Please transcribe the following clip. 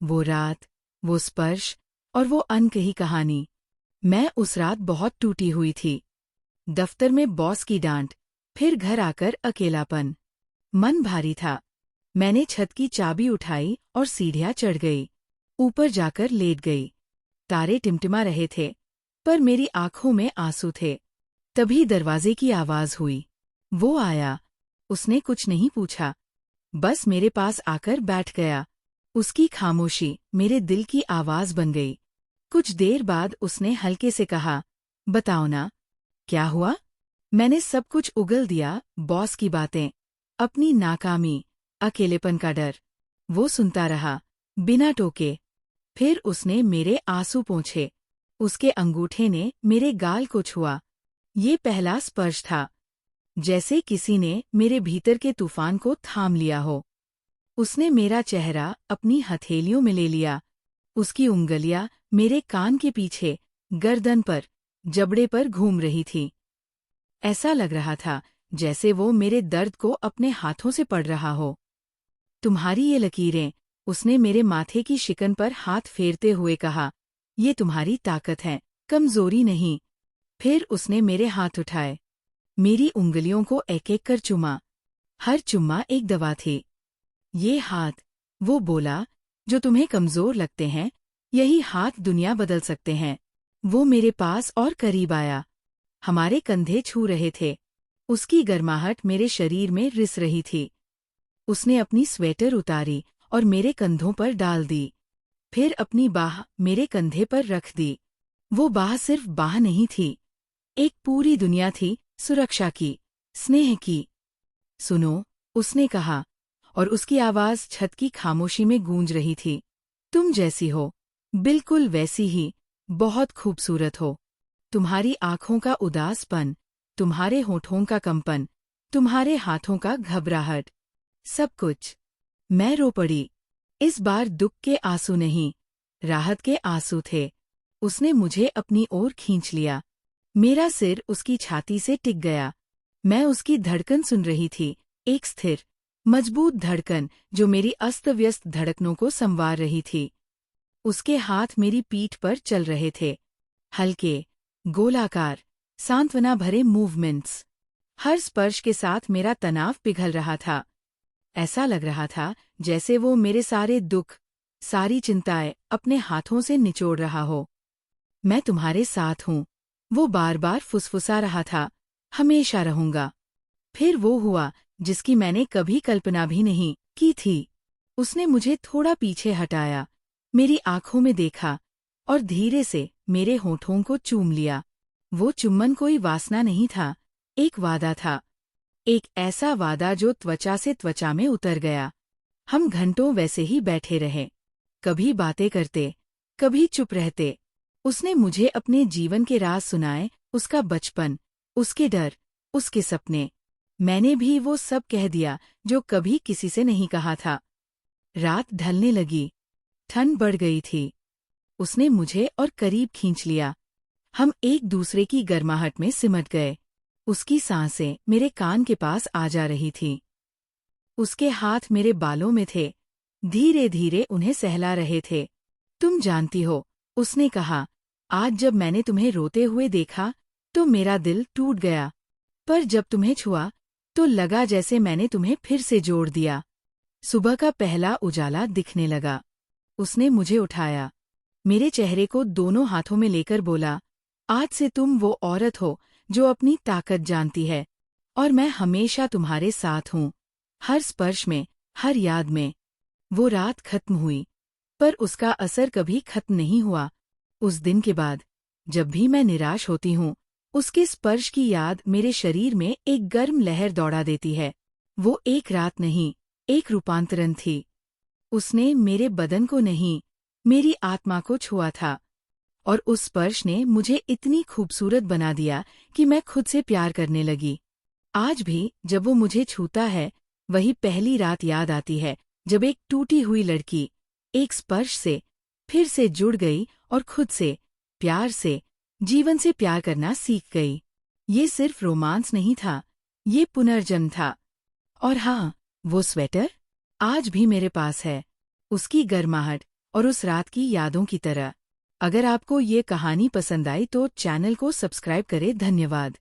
वो रात, वो स्पर्श और वो अनकही कहानी। मैं उस रात बहुत टूटी हुई थी। दफ्तर में बॉस की डांट, फिर घर आकर अकेलापन। मन भारी था। मैंने छत की चाबी उठाई और सीढ़ियां चढ़ गई। ऊपर जाकर लेट गई। तारे टिमटिमा रहे थे, पर मेरी आंखों में आंसू थे। तभी दरवाजे की आवाज हुई। वो आया। उसने कुछ नहीं पूछा, बस मेरे पास आकर बैठ गया। उसकी खामोशी मेरे दिल की आवाज बन गई। कुछ देर बाद उसने हल्के से कहा, बताओ ना, क्या हुआ? मैंने सब कुछ उगल दिया, बॉस की बातें, अपनी नाकामी, अकेलेपन का डर। वो सुनता रहा, बिना टोके। फिर उसने मेरे आंसू पोंछे। उसके अंगूठे ने मेरे गाल को छुआ। ये पहला स्पर्श था, जैसे किसी ने मेरे भीतर के तूफान को थाम लिया हो। उसने मेरा चेहरा अपनी हथेलियों में ले लिया। उसकी उंगलियां मेरे कान के पीछे, गर्दन पर, जबड़े पर घूम रही थी। ऐसा लग रहा था जैसे वो मेरे दर्द को अपने हाथों से पढ़ रहा हो। तुम्हारी ये लकीरें, उसने मेरे माथे की शिकन पर हाथ फेरते हुए कहा, ये तुम्हारी ताकत है, कमजोरी नहीं। फिर उसने मेरे हाथ उठाए, मेरी उंगलियों को एक एक कर चुमा। हर चुम्मा एक दवा थी। ये हाथ, वो बोला, जो तुम्हें कमजोर लगते हैं, यही हाथ दुनिया बदल सकते हैं। वो मेरे पास और करीब आया। हमारे कंधे छू रहे थे। उसकी गर्माहट मेरे शरीर में रिस रही थी। उसने अपनी स्वेटर उतारी और मेरे कंधों पर डाल दी। फिर अपनी बाह मेरे कंधे पर रख दी। वो बाह सिर्फ बाह नहीं थी, एक पूरी दुनिया थी, सुरक्षा की, स्नेह की। सुनो, उसने कहा, और उसकी आवाज छत की खामोशी में गूंज रही थी। तुम जैसी हो, बिल्कुल वैसी ही, बहुत खूबसूरत हो। तुम्हारी आंखों का उदासपन, तुम्हारे होठों का कंपन, तुम्हारे हाथों का घबराहट, सब कुछ। मैं रो पड़ी। इस बार दुख के आंसू नहीं, राहत के आंसू थे। उसने मुझे अपनी ओर खींच लिया। मेरा सिर उसकी छाती से टिक गया। मैं उसकी धड़कन सुन रही थी, एक स्थिर, मजबूत धड़कन जो मेरी अस्त-व्यस्त धड़कनों को संवार रही थी। उसके हाथ मेरी पीठ पर चल रहे थे, हल्के, गोलाकार, सांत्वना भरे मूवमेंट्स। हर स्पर्श के साथ मेरा तनाव पिघल रहा था। ऐसा लग रहा था जैसे वो मेरे सारे दुख, सारी चिंताएं अपने हाथों से निचोड़ रहा हो। मैं तुम्हारे साथ हूँ, वो बार बार फुसफुसा रहा था, हमेशा रहूंगा। फिर वो हुआ जिसकी मैंने कभी कल्पना भी नहीं की थी। उसने मुझे थोड़ा पीछे हटाया, मेरी आंखों में देखा और धीरे से मेरे होठों को चूम लिया। वो चुम्बन कोई वासना नहीं था, एक वादा था। एक ऐसा वादा जो त्वचा से त्वचा में उतर गया। हम घंटों वैसे ही बैठे रहे, कभी बातें करते, कभी चुप रहते। उसने मुझे अपने जीवन के राज सुनाए, उसका बचपन, उसके डर, उसके सपने। मैंने भी वो सब कह दिया जो कभी किसी से नहीं कहा था। रात ढलने लगी, ठंड बढ़ गई थी। उसने मुझे और करीब खींच लिया। हम एक दूसरे की गर्माहट में सिमट गए। उसकी सांसें मेरे कान के पास आ जा रही थीं। उसके हाथ मेरे बालों में थे, धीरे धीरे उन्हें सहला रहे थे। तुम जानती हो, उसने कहा, आज जब मैंने तुम्हें रोते हुए देखा, तो मेरा दिल टूट गया। पर जब तुम्हें छुआ, तो लगा जैसे मैंने तुम्हें फिर से जोड़ दिया। सुबह का पहला उजाला दिखने लगा। उसने मुझे उठाया, मेरे चेहरे को दोनों हाथों में लेकर बोला, आज से तुम वो औरत हो जो अपनी ताकत जानती है, और मैं हमेशा तुम्हारे साथ हूँ, हर स्पर्श में, हर याद में। वो रात खत्म हुई, पर उसका असर कभी खत्म नहीं हुआ। उस दिन के बाद, जब भी मैं निराश होती हूँ, उसके स्पर्श की याद मेरे शरीर में एक गर्म लहर दौड़ा देती है। वो एक रात नहीं, एक रूपांतरण थी। उसने मेरे बदन को नहीं, मेरी आत्मा को छुआ था, और उस स्पर्श ने मुझे इतनी खूबसूरत बना दिया कि मैं खुद से प्यार करने लगी। आज भी जब वो मुझे छूता है, वही पहली रात याद आती है जब एक टूटी हुई लड़की, एक स्पर्श से, फिर से जुड़ गई और खुद से, प्यार से, जीवन से प्यार करना सीख गई। ये सिर्फ रोमांस नहीं था, ये पुनर्जन्म था। और हाँ, वो स्वेटर आज भी मेरे पास है। उसकी गर्माहट, और उस रात की यादों की तरह। अगर आपको ये कहानी पसंद आई तो चैनल को सब्सक्राइब करें। धन्यवाद।